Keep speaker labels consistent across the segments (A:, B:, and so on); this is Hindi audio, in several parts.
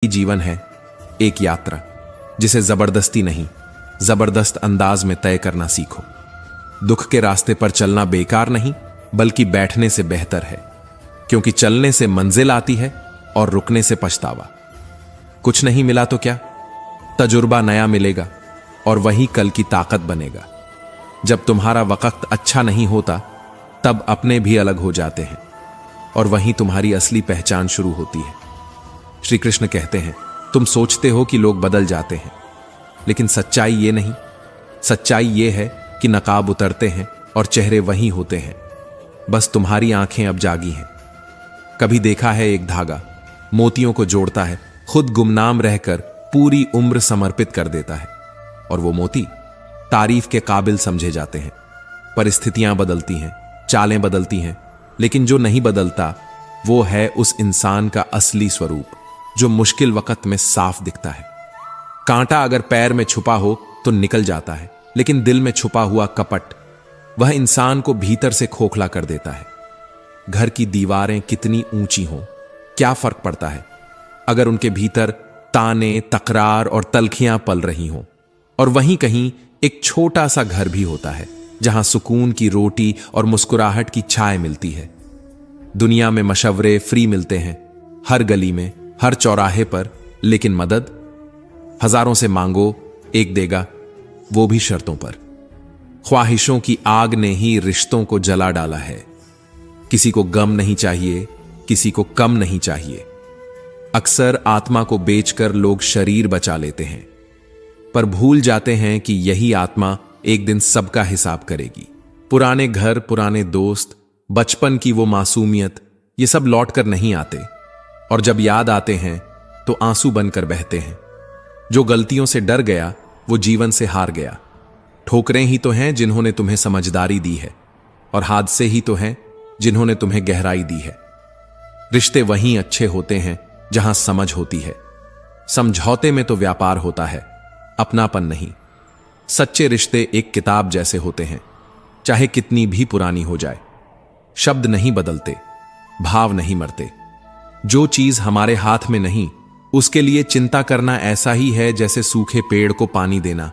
A: जीवन है एक यात्रा, जिसे जबरदस्ती नहीं, जबरदस्त अंदाज में तय करना सीखो। दुख के रास्ते पर चलना बेकार नहीं, बल्कि बैठने से बेहतर है, क्योंकि चलने से मंजिल आती है और रुकने से पछतावा। कुछ नहीं मिला तो क्या, तजुर्बा नया मिलेगा और वही कल की ताकत बनेगा। जब तुम्हारा वक्त अच्छा नहीं होता, तब अपने भी अलग हो जाते हैं और वहीं तुम्हारी असली पहचान शुरू होती है। श्री कृष्ण कहते हैं, तुम सोचते हो कि लोग बदल जाते हैं, लेकिन सच्चाई ये नहीं। सच्चाई ये है कि नकाब उतरते हैं और चेहरे वही होते हैं, बस तुम्हारी आंखें अब जागी हैं। कभी देखा है एक धागा मोतियों को जोड़ता है, खुद गुमनाम रहकर पूरी उम्र समर्पित कर देता है, और वो मोती तारीफ के काबिल समझे जाते हैं। परिस्थितियां बदलती हैं, चालें बदलती हैं, लेकिन जो नहीं बदलता वो है उस इंसान का असली स्वरूप, जो मुश्किल वक्त में साफ दिखता है। कांटा अगर पैर में छुपा हो तो निकल जाता है, लेकिन दिल में छुपा हुआ कपट वह इंसान को भीतर से खोखला कर देता है। घर की दीवारें कितनी ऊंची हों, क्या फर्क पड़ता है अगर उनके भीतर ताने, तकरार और तलखियां पल रही हों। और वहीं कहीं एक छोटा सा घर भी होता है, जहां सुकून की रोटी और मुस्कुराहट की छाया मिलती है। दुनिया में मशवरे फ्री मिलते हैं, हर गली में, हर चौराहे पर, लेकिन मदद हजारों से मांगो, एक देगा, वो भी शर्तों पर। ख्वाहिशों की आग ने ही रिश्तों को जला डाला है। किसी को गम नहीं चाहिए, किसी को कम नहीं चाहिए। अक्सर आत्मा को बेचकर लोग शरीर बचा लेते हैं, पर भूल जाते हैं कि यही आत्मा एक दिन सबका हिसाब करेगी। पुराने घर, पुराने दोस्त, बचपन की वो मासूमियत, ये सब लौट कर नहीं आते, और जब याद आते हैं तो आंसू बनकर बहते हैं। जो गलतियों से डर गया वो जीवन से हार गया। ठोकरें ही तो हैं जिन्होंने तुम्हें समझदारी दी है, और हादसे ही तो हैं जिन्होंने तुम्हें गहराई दी है। रिश्ते वहीं अच्छे होते हैं जहां समझ होती है। समझौते में तो व्यापार होता है, अपनापन नहीं। सच्चे रिश्ते एक किताब जैसे होते हैं, चाहे कितनी भी पुरानी हो जाए। शब्द नहीं बदलते, भाव नहीं मरते। जो चीज हमारे हाथ में नहीं, उसके लिए चिंता करना ऐसा ही है जैसे सूखे पेड़ को पानी देना।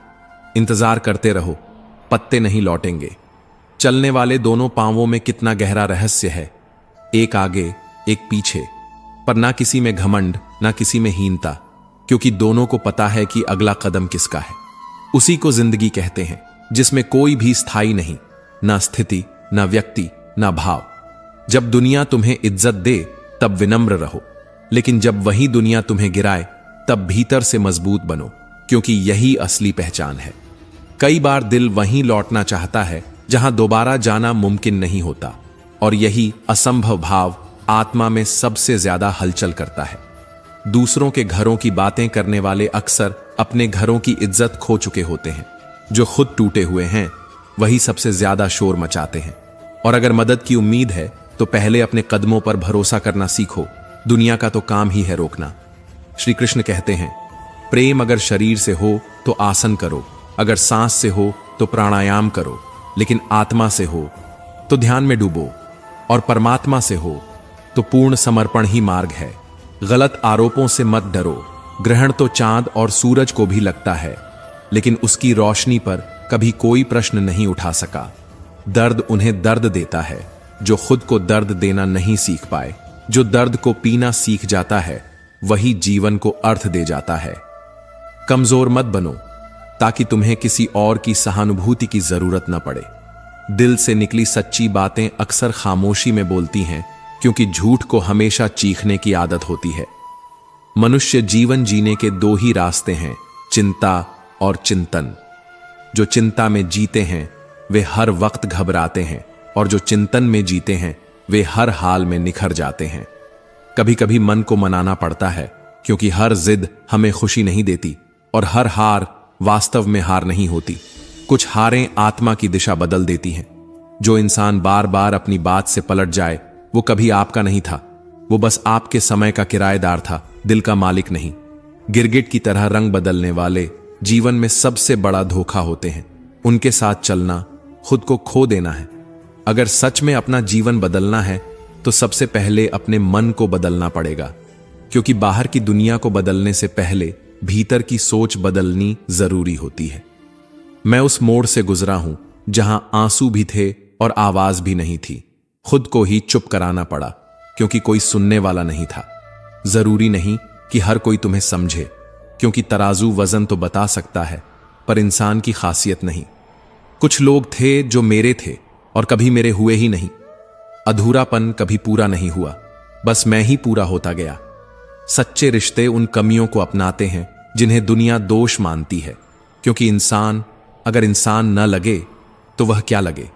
A: इंतजार करते रहो, पत्ते नहीं लौटेंगे। चलने वाले दोनों पांवों में कितना गहरा रहस्य है, एक आगे एक पीछे, पर ना किसी में घमंड, ना किसी में हीनता, क्योंकि दोनों को पता है कि अगला कदम किसका है। उसी को जिंदगी कहते हैं, जिसमें कोई भी स्थायी नहीं, ना स्थिति, ना व्यक्ति, ना भाव। जब दुनिया तुम्हें इज्जत दे तब विनम्र रहो, लेकिन जब वही दुनिया तुम्हें गिराए तब भीतर से मजबूत बनो, क्योंकि यही असली पहचान है। कई बार दिल वहीं लौटना चाहता है जहां दोबारा जाना मुमकिन नहीं होता, और यही असंभव भाव आत्मा में सबसे ज्यादा हलचल करता है। दूसरों के घरों की बातें करने वाले अक्सर अपने घरों की इज्जत खो चुके होते हैं। जो खुद टूटे हुए हैं वही सबसे ज्यादा शोर मचाते हैं। और अगर मदद की उम्मीद है तो पहले अपने कदमों पर भरोसा करना सीखो। दुनिया का तो काम ही है रोकना। श्री कृष्ण कहते हैं, प्रेम अगर शरीर से हो तो आसन करो, अगर सांस से हो तो प्राणायाम करो, लेकिन आत्मा से हो तो ध्यान में डूबो, और परमात्मा से हो तो पूर्ण समर्पण ही मार्ग है। गलत आरोपों से मत डरो। ग्रहण तो चांद और सूरज को भी लगता है, लेकिन उसकी रोशनी पर कभी कोई प्रश्न नहीं उठा सका। दर्द उन्हें दर्द देता है जो खुद को दर्द देना नहीं सीख पाए। जो दर्द को पीना सीख जाता है वही जीवन को अर्थ दे जाता है। कमजोर मत बनो ताकि तुम्हें किसी और की सहानुभूति की जरूरत न पड़े। दिल से निकली सच्ची बातें अक्सर खामोशी में बोलती हैं, क्योंकि झूठ को हमेशा चीखने की आदत होती है। मनुष्य जीवन जीने के दो ही रास्ते हैं, चिंता और चिंतन। जो चिंता में जीते हैं वे हर वक्त घबराते हैं, और जो चिंतन में जीते हैं वे हर हाल में निखर जाते हैं। कभी कभी मन को मनाना पड़ता है, क्योंकि हर जिद हमें खुशी नहीं देती, और हर हार वास्तव में हार नहीं होती। कुछ हारें आत्मा की दिशा बदल देती हैं। जो इंसान बार बार अपनी बात से पलट जाए वो कभी आपका नहीं था, वो बस आपके समय का किराएदार था, दिल का मालिक नहीं। गिरगिट की तरह रंग बदलने वाले जीवन में सबसे बड़ा धोखा होते हैं। उनके साथ चलना खुद को खो देना है। अगर सच में अपना जीवन बदलना है तो सबसे पहले अपने मन को बदलना पड़ेगा। क्योंकि बाहर की दुनिया को बदलने से पहले भीतर की सोच बदलनी जरूरी होती है। मैं उस मोड़ से गुजरा हूं जहां आंसू भी थे और आवाज भी नहीं थी। खुद को ही चुप कराना पड़ा क्योंकि कोई सुनने वाला नहीं था। जरूरी नहीं कि हर कोई तुम्हें समझे, क्योंकि तराजू वजन तो बता सकता है पर इंसान की खासियत नहीं। कुछ लोग थे जो मेरे थे और कभी मेरे हुए ही नहीं। अधूरापन कभी पूरा नहीं हुआ, बस मैं ही पूरा होता गया। सच्चे रिश्ते उन कमियों को अपनाते हैं जिन्हें दुनिया दोष मानती है, क्योंकि अगर इंसान न लगे तो वह क्या लगे।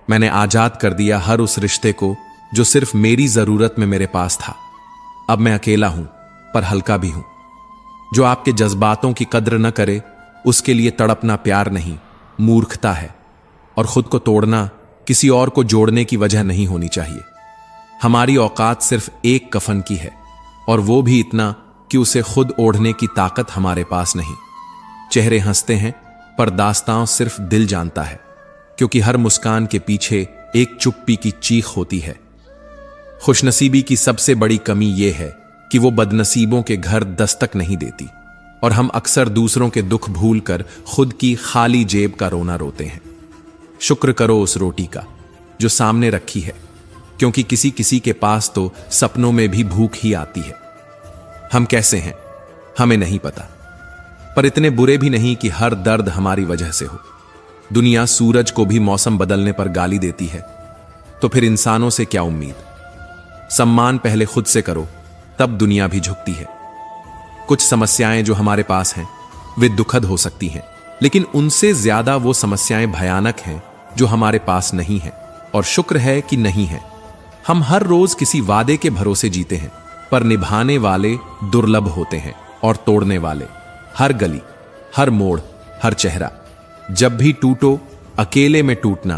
A: मैंने आजाद कर दिया हर उस रिश्ते को जो सिर्फ मेरी जरूरत में मेरे पास था। अब मैं अकेला हूं पर हल्का भी हूं। जो आपके जज्बातों की कद्र न करे उसके लिए तड़पना प्यार नहीं, मूर्खता है। और खुद को तोड़ना किसी और को जोड़ने की वजह नहीं होनी चाहिए। हमारी औकात सिर्फ एक कफन की है, और वो भी इतना कि उसे खुद ओढ़ने की ताकत हमारे पास नहीं। चेहरे हंसते हैं पर दास्तां सिर्फ दिल जानता है, क्योंकि हर मुस्कान के पीछे एक चुप्पी की चीख होती है। खुशनसीबी की सबसे बड़ी कमी यह है कि वो बदनसीबों के घर दस्तक नहीं देती, और हम अक्सर दूसरों के दुख भूलकर खुद की खाली जेब का रोना रोते हैं। शुक्र करो उस रोटी का जो सामने रखी है, क्योंकि किसी किसी के पास तो सपनों में भी भूख ही आती है। हम कैसे हैं हमें नहीं पता, पर इतने बुरे भी नहीं कि हर दर्द हमारी वजह से हो। दुनिया सूरज को भी मौसम बदलने पर गाली देती है, तो फिर इंसानों से क्या उम्मीद। सम्मान पहले खुद से करो, तब दुनिया भी झुकती है। कुछ समस्याएं जो हमारे पास हैं वे दुखद हो सकती हैं, लेकिन उनसे ज्यादा वो समस्याएं भयानक हैं जो हमारे पास नहीं हैं, और शुक्र है कि नहीं है। हम हर रोज किसी वादे के भरोसे जीते हैं, पर निभाने वाले दुर्लभ होते हैं और तोड़ने वाले हर गली, हर मोड़, हर चेहरा। जब भी टूटो अकेले में टूटना,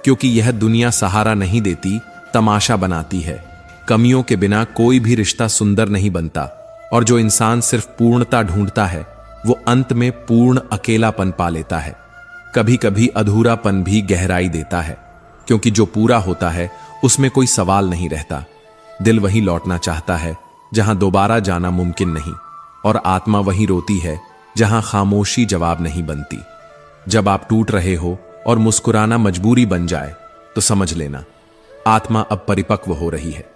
A: क्योंकि यह दुनिया सहारा नहीं देती, तमाशा बनाती है। कमियों के बिना कोई भी रिश्ता सुंदर नहीं बनता, और जो इंसान सिर्फ पूर्णता ढूंढता है वो अंत में पूर्ण अकेलापन पा लेता है। कभी कभी अधूरापन भी गहराई देता है, क्योंकि जो पूरा होता है उसमें कोई सवाल नहीं रहता। दिल वहीं लौटना चाहता है जहां दोबारा जाना मुमकिन नहीं, और आत्मा वहीं रोती है जहां खामोशी जवाब नहीं बनती। जब आप टूट रहे हो और मुस्कुराना मजबूरी बन जाए तो समझ लेना आत्मा अब परिपक्व हो रही है।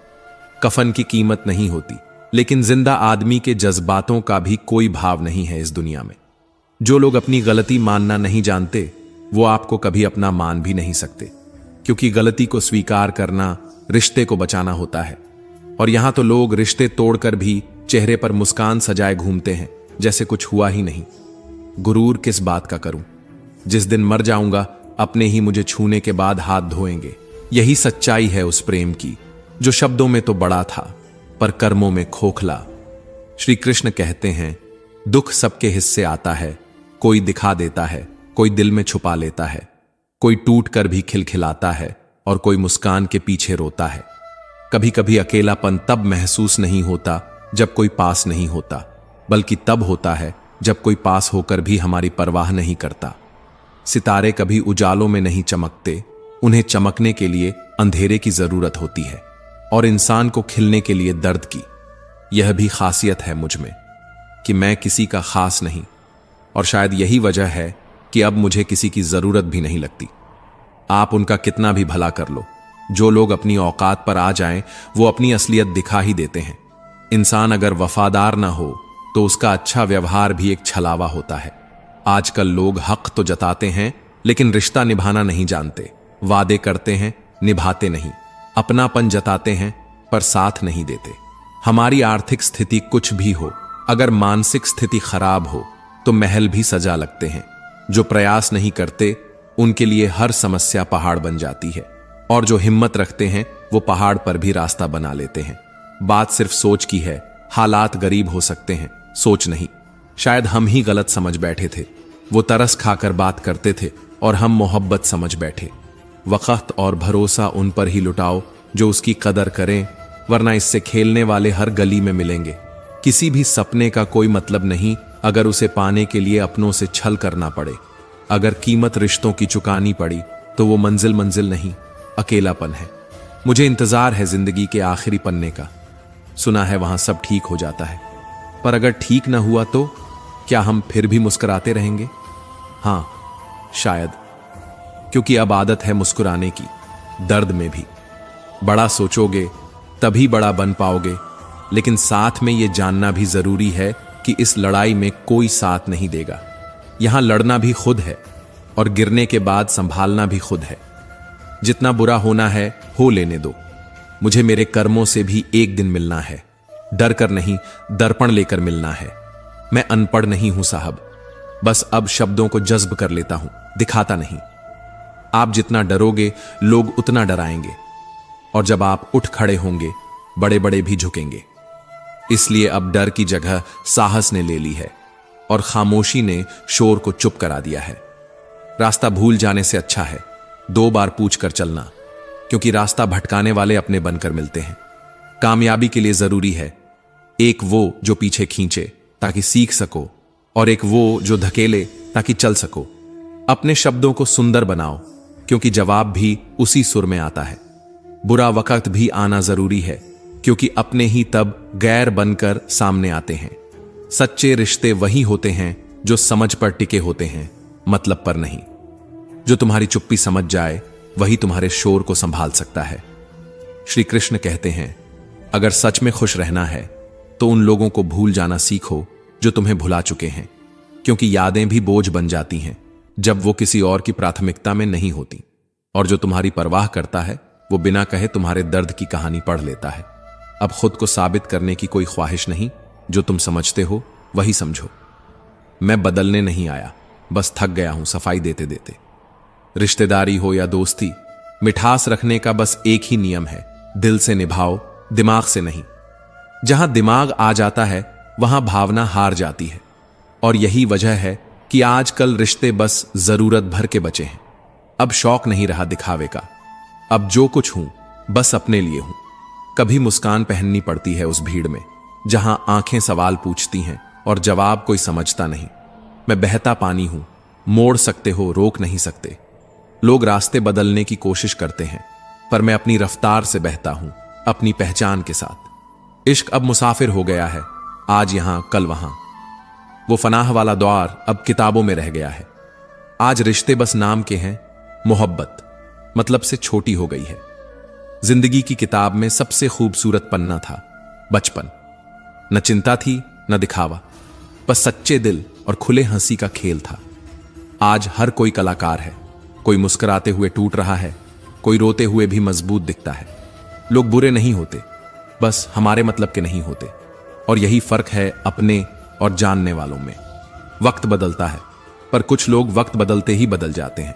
A: कफन की कीमत नहीं होती, लेकिन जिंदा आदमी के जज्बातों का भी कोई भाव नहीं है इस दुनिया में। जो लोग अपनी गलती मानना नहीं जानते वो आपको कभी अपना मान भी नहीं सकते, क्योंकि गलती को स्वीकार करना रिश्ते को बचाना होता है। और यहां तो लोग रिश्ते तोड़कर भी चेहरे पर मुस्कान सजाए घूमते हैं जैसे कुछ हुआ ही नहीं। गुरूर किस बात का करूं, जिस दिन मर जाऊंगा अपने ही मुझे छूने के बाद हाथ धोएंगे। यही सच्चाई है उस प्रेम की जो शब्दों में तो बड़ा था पर कर्मों में खोखला। श्री कृष्ण कहते हैं, दुख सबके हिस्से आता है, कोई दिखा देता है, कोई दिल में छुपा लेता है, कोई टूट कर भी खिलखिलाता है और कोई मुस्कान के पीछे रोता है। कभी कभी अकेलापन तब महसूस नहीं होता जब कोई पास नहीं होता, बल्कि तब होता है जब कोई पास होकर भी हमारी परवाह नहीं करता। सितारे कभी उजालों में नहीं चमकते, उन्हें चमकने के लिए अंधेरे की जरूरत होती है, और इंसान को खिलने के लिए दर्द की। यह भी खासियत है मुझ में कि मैं किसी का खास नहीं, और शायद यही वजह है कि अब मुझे किसी की जरूरत भी नहीं लगती। आप उनका कितना भी भला कर लो, जो लोग अपनी औकात पर आ जाएं वो अपनी असलियत दिखा ही देते हैं। इंसान अगर वफादार ना हो तो उसका अच्छा व्यवहार भी एक छलावा होता है। आजकल लोग हक तो जताते हैं लेकिन रिश्ता निभाना नहीं जानते। वादे करते हैं, निभाते नहीं। अपनापन जताते हैं पर साथ नहीं देते। हमारी आर्थिक स्थिति कुछ भी हो, अगर मानसिक स्थिति खराब हो तो महल भी सजा लगते हैं। जो प्रयास नहीं करते उनके लिए हर समस्या पहाड़ बन जाती है, और जो हिम्मत रखते हैं वो पहाड़ पर भी रास्ता बना लेते हैं। बात सिर्फ सोच की है। हालात गरीब हो सकते हैं, सोच नहीं। शायद हम ही गलत समझ बैठे थे। वो तरस खाकर बात करते थे और हम मोहब्बत समझ बैठे। वक्त और भरोसा उन पर ही लुटाओ जो उसकी कदर करें, वरना इससे खेलने वाले हर गली में मिलेंगे। किसी भी सपने का कोई मतलब नहीं अगर उसे पाने के लिए अपनों से छल करना पड़े। अगर कीमत रिश्तों की चुकानी पड़ी तो वो मंजिल नहीं, अकेलापन है। मुझे इंतजार है जिंदगी के आखिरी पन्ने का, सुना है वहां सब ठीक हो जाता है। पर अगर ठीक ना हुआ तो क्या हम फिर भी मुस्कुराते रहेंगे? हां, शायद, क्योंकि अब आदत है मुस्कुराने की, दर्द में भी। बड़ा सोचोगे तभी बड़ा बन पाओगे, लेकिन साथ में यह जानना भी जरूरी है कि इस लड़ाई में कोई साथ नहीं देगा। यहां लड़ना भी खुद है और गिरने के बाद संभालना भी खुद है। जितना बुरा होना है हो लेने दो। मुझे मेरे कर्मों से भी एक दिन मिलना है। डर कर नहीं, दर्पण लेकर मिलना है। मैं अनपढ़ नहीं हूं साहब, बस अब शब्दों को जज्ब कर लेता हूं, दिखाता नहीं। आप जितना डरोगे लोग उतना डराएंगे, और जब आप उठ खड़े होंगे बड़े बड़े भी झुकेंगे। इसलिए अब डर की जगह साहस ने ले ली है और खामोशी ने शोर को चुप करा दिया है। रास्ता भूल जाने से अच्छा है 2 बार पूछ कर चलना, क्योंकि रास्ता भटकाने वाले अपने बनकर मिलते हैं। कामयाबी के लिए जरूरी है एक वो जो पीछे खींचे ताकि सीख सको, और एक वो जो धकेले ताकि चल सको। अपने शब्दों को सुंदर बनाओ, क्योंकि जवाब भी उसी सुर में आता है। बुरा वक्त भी आना जरूरी है, क्योंकि अपने ही तब गैर बनकर सामने आते हैं। सच्चे रिश्ते वही होते हैं जो समझ पर टिके होते हैं, मतलब पर नहीं। जो तुम्हारी चुप्पी समझ जाए वही तुम्हारे शोर को संभाल सकता है। श्री कृष्ण कहते हैं, अगर सच में खुश रहना है तो उन लोगों को भूल जाना सीखो जो तुम्हें भुला चुके हैं, क्योंकि यादें भी बोझ बन जाती हैं जब वो किसी और की प्राथमिकता में नहीं होती। और जो तुम्हारी परवाह करता है वो बिना कहे तुम्हारे दर्द की कहानी पढ़ लेता है। अब खुद को साबित करने की कोई ख्वाहिश नहीं, जो तुम समझते हो वही समझो। मैं बदलने नहीं आया, बस थक गया हूं सफाई देते देते। रिश्तेदारी हो या दोस्ती, मिठास रखने का बस एक ही नियम है, दिल से निभाओ, दिमाग से नहीं। जहां दिमाग आ जाता है वहां भावना हार जाती है, और यही वजह है कि आजकल रिश्ते बस जरूरत भर के बचे हैं। अब शौक नहीं रहा दिखावे का, अब जो कुछ हूं बस अपने लिए हूं। कभी मुस्कान पहननी पड़ती है उस भीड़ में जहां आंखें सवाल पूछती हैं और जवाब कोई समझता नहीं। मैं बहता पानी हूं, मोड़ सकते हो रोक नहीं सकते। लोग रास्ते बदलने की कोशिश करते हैं, पर मैं अपनी रफ्तार से बहता हूं, अपनी पहचान के साथ। इश्क अब मुसाफिर हो गया है, आज यहां कल वहां। वो फनाह वाला द्वार अब किताबों में रह गया है। आज रिश्ते बस नाम के हैं, मोहब्बत मतलब से छोटी हो गई है। जिंदगी की किताब में सबसे खूबसूरत पन्ना था बचपन। न चिंता थी न दिखावा, बस सच्चे दिल और खुले हंसी का खेल था। आज हर कोई कलाकार है, कोई मुस्कुराते हुए टूट रहा है, कोई रोते हुए भी मजबूत दिखता है। लोग बुरे नहीं होते, बस हमारे मतलब के नहीं होते, और यही फर्क है अपने और जानने वालों में। वक्त बदलता है, पर कुछ लोग वक्त बदलते ही बदल जाते हैं।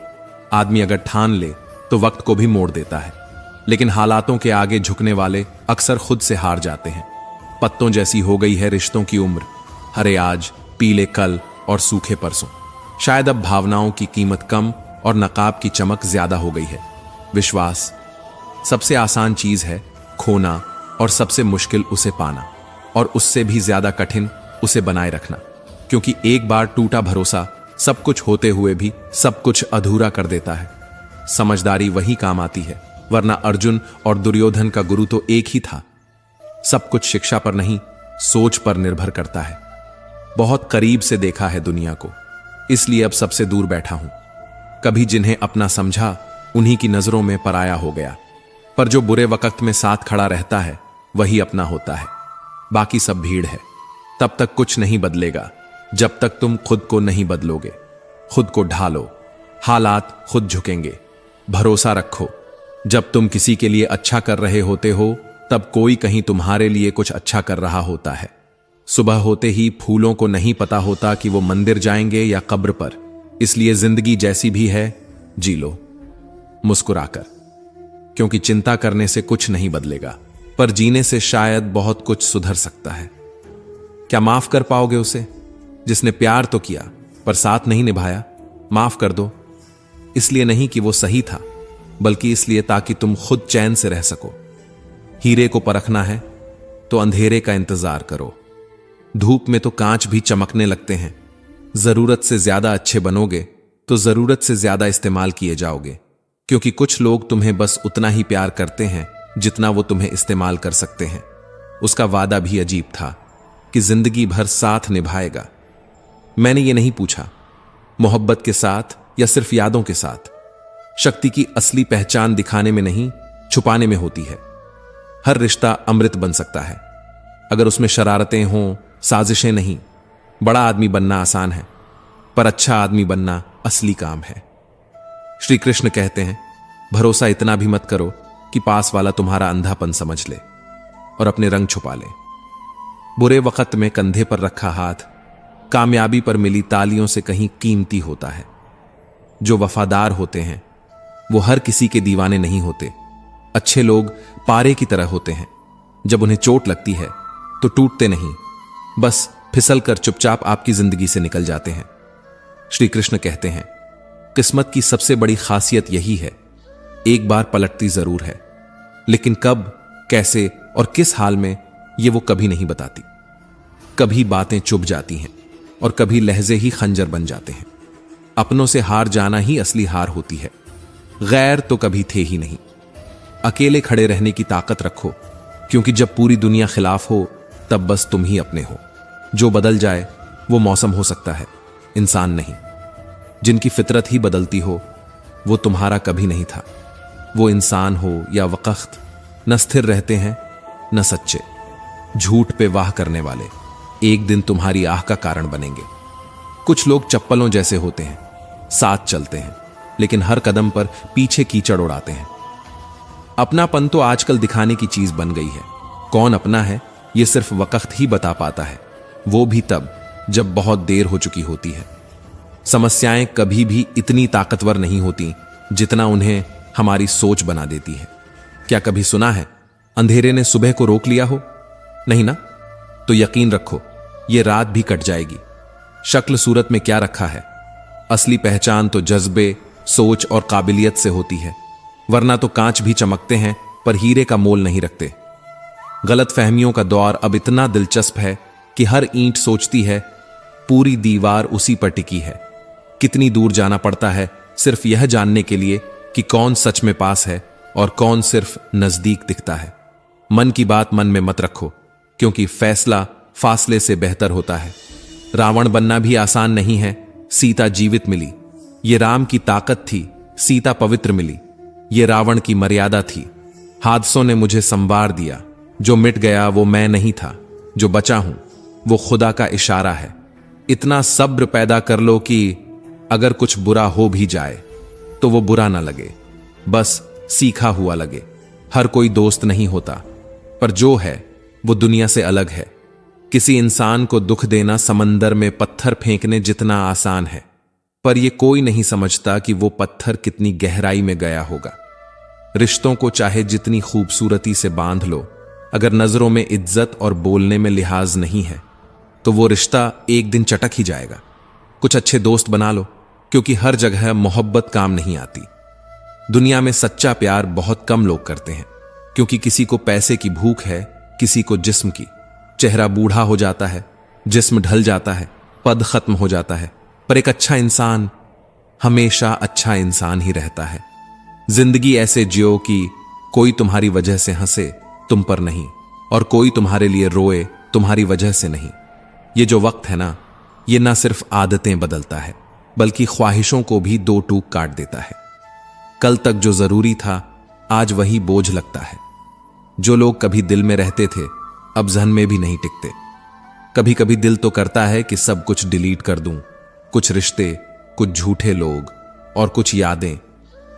A: आदमी अगर ठान ले तो वक्त को भी मोड़ देता है, लेकिन हालातों के आगे झुकने वाले अक्सर खुद से हार जाते हैं। पत्तों जैसी हो गई है रिश्तों की उम्र, हरे आज, पीले कल और सूखे परसों। शायद अब भावनाओं की कीमत कम और नकाब की चमक ज्यादा हो गई है। विश्वास सबसे आसान चीज है खोना, और सबसे मुश्किल उसे पाना, और उससे भी ज्यादा कठिन उसे बनाए रखना, क्योंकि एक बार टूटा भरोसा सब कुछ होते हुए भी सब कुछ अधूरा कर देता है। समझदारी वही काम आती है, वरना अर्जुन और दुर्योधन का गुरु तो एक ही था। सब कुछ शिक्षा पर नहीं, सोच पर निर्भर करता है। बहुत करीब से देखा है दुनिया को, इसलिए अब सबसे दूर बैठा हूं। कभी जिन्हें अपना समझा उन्हीं की नजरों में पराया हो गया, पर जो बुरे वक्त में साथ खड़ा रहता है वही अपना होता है। बाकी सब भीड़ है। तब तक कुछ नहीं बदलेगा जब तक तुम खुद को नहीं बदलोगे। खुद को ढालो, हालात खुद झुकेंगे। भरोसा रखो, जब तुम किसी के लिए अच्छा कर रहे होते हो तब कोई कहीं तुम्हारे लिए कुछ अच्छा कर रहा होता है। सुबह होते ही फूलों को नहीं पता होता कि वो मंदिर जाएंगे या कब्र पर, इसलिए जिंदगी जैसी भी है जी लो मुस्कुराकर, क्योंकि चिंता करने से कुछ नहीं बदलेगा, पर जीने से शायद बहुत कुछ सुधर सकता है। क्या माफ कर पाओगे उसे जिसने प्यार तो किया पर साथ नहीं निभाया? माफ कर दो, इसलिए नहीं कि वो सही था, बल्कि इसलिए ताकि तुम खुद चैन से रह सको। हीरे को परखना है तो अंधेरे का इंतजार करो। धूप में तो कांच भी चमकने लगते हैं। जरूरत से ज्यादा अच्छे बनोगे तो जरूरत से ज्यादा इस्तेमाल किए जाओगे, क्योंकि कुछ लोग तुम्हें बस उतना ही प्यार करते हैं जितना वो तुम्हें इस्तेमाल कर सकते हैं। उसका वादा भी अजीब था कि जिंदगी भर साथ निभाएगा। मैंने ये नहीं पूछा मोहब्बत के साथ या सिर्फ यादों के साथ। शक्ति की असली पहचान दिखाने में नहीं, छुपाने में होती है। हर रिश्ता अमृत बन सकता है अगर उसमें शरारतें हों, साजिशें नहीं। बड़ा आदमी बनना आसान है, पर अच्छा आदमी बनना असली काम है। श्री कृष्ण कहते हैं, भरोसा इतना भी मत करो कि पास वाला तुम्हारा अंधापन समझ ले और अपने रंग छुपा ले। बुरे वक्त में कंधे पर रखा हाथ कामयाबी पर मिली तालियों से कहीं कीमती होता है। जो वफादार होते हैं वो हर किसी के दीवाने नहीं होते। अच्छे लोग पारे की तरह होते हैं, जब उन्हें चोट लगती है तो टूटते नहीं, बस फिसल कर चुपचाप आपकी जिंदगी से निकल जाते हैं। श्री कृष्ण कहते हैं, किस्मत की सबसे बड़ी खासियत यही है, एक बार पलटती जरूर है, लेकिन कब, कैसे और किस हाल में ये वो कभी नहीं बताती। कभी बातें चुभ जाती हैं और कभी लहजे ही खंजर बन जाते हैं। अपनों से हार जाना ही असली हार होती है, गैर तो कभी थे ही नहीं। अकेले खड़े रहने की ताकत रखो, क्योंकि जब पूरी दुनिया खिलाफ हो तब बस तुम ही अपने हो। जो बदल जाए वो मौसम हो सकता है, इंसान नहीं। जिनकी फितरत ही बदलती हो वो तुम्हारा कभी नहीं था। वो इंसान हो या वक़्त, न स्थिर रहते हैं न सच्चे। झूठ पे वाह करने वाले एक दिन तुम्हारी आह का कारण बनेंगे। कुछ लोग चप्पलों जैसे होते हैं, साथ चलते हैं लेकिन हर कदम पर पीछे कीचड़ उड़ाते हैं। अपनापन तो आजकल दिखाने की चीज बन गई है। कौन अपना है ये सिर्फ वक़्त ही बता पाता है, वो भी तब जब बहुत देर हो चुकी होती है। समस्याएं कभी भी इतनी ताकतवर नहीं होती जितना उन्हें हमारी सोच बना देती है। क्या कभी सुना है अंधेरे ने सुबह को रोक लिया हो? नहीं ना? तो यकीन रखो ये रात भी कट जाएगी। शक्ल सूरत में क्या रखा है, असली पहचान तो जज्बे, सोच और काबिलियत से होती है। वरना तो कांच भी चमकते हैं पर हीरे का मोल नहीं रखते। गलत फहमियों का दौर अब इतना दिलचस्प है कि हर ईंट सोचती है पूरी दीवार उसी पर टिकी है। कितनी दूर जाना पड़ता है सिर्फ यह जानने के लिए कि कौन सच में पास है और कौन सिर्फ नजदीक दिखता है। मन की बात मन में मत रखो, क्योंकि फैसला फासले से बेहतर होता है। रावण बनना भी आसान नहीं है। सीता जीवित मिली, ये राम की ताकत थी। सीता पवित्र मिली, ये रावण की मर्यादा थी। हादसों ने मुझे संवार दिया, जो मिट गया वो मैं नहीं था, जो बचा हूं वो खुदा का इशारा है। इतना सब्र पैदा कर लो कि अगर कुछ बुरा हो भी जाए तो वो बुरा ना लगे, बस सीखा हुआ लगे। हर कोई दोस्त नहीं होता, पर जो है वो दुनिया से अलग है। किसी इंसान को दुख देना समंदर में पत्थर फेंकने जितना आसान है, पर यह कोई नहीं समझता कि वो पत्थर कितनी गहराई में गया होगा। रिश्तों को चाहे जितनी खूबसूरती से बांध लो, अगर नजरों में इज्जत और बोलने में लिहाज नहीं है तो वो रिश्ता एक दिन चटक ही जाएगा। कुछ अच्छे दोस्त बना लो, क्योंकि हर जगह मोहब्बत काम नहीं आती। दुनिया में सच्चा प्यार बहुत कम लोग करते हैं, क्योंकि किसी को पैसे की भूख है, किसी को जिस्म की। चेहरा बूढ़ा हो जाता है, जिस्म ढल जाता है, पद खत्म हो जाता है, पर एक अच्छा इंसान हमेशा अच्छा इंसान ही रहता है। जिंदगी ऐसे जियो कि कोई तुम्हारी वजह से हंसे, तुम पर नहीं, और कोई तुम्हारे लिए रोए, तुम्हारी वजह से नहीं। ये जो वक्त है ना, ये ना सिर्फ आदतें बदलता है, बल्कि ख्वाहिशों को भी दो टूक काट देता है। कल तक जो जरूरी था आज वही बोझ लगता है। जो लोग कभी दिल में रहते थे अब जहन में भी नहीं टिकते। कभी कभी दिल तो करता है कि सब कुछ डिलीट कर दूं, कुछ रिश्ते, कुछ झूठे लोग और कुछ यादें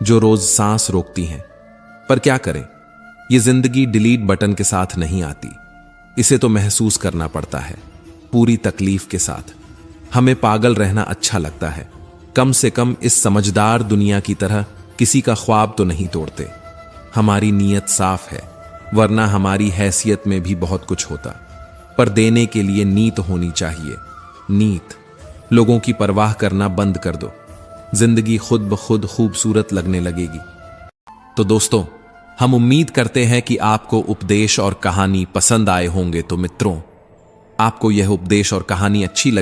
A: जो रोज सांस रोकती हैं। पर क्या करें, ये जिंदगी डिलीट बटन के साथ नहीं आती, इसे तो महसूस करना पड़ता है पूरी तकलीफ के साथ। हमें पागल रहना अच्छा लगता है, कम से कम इस समझदार दुनिया की तरह किसी का ख्वाब तो नहीं तोड़ते। हमारी नीयत साफ है, वरना हमारी हैसियत में भी बहुत कुछ होता। पर देने के लिए नीत होनी चाहिए, नीत। लोगों की परवाह करना बंद कर दो, जिंदगी खुद ब खुद खूबसूरत लगने लगेगी। तो दोस्तों, हम उम्मीद करते हैं कि आपको उपदेश और कहानी पसंद आए होंगे। तो मित्रों, आपको यह उपदेश और कहानी अच्छी लगी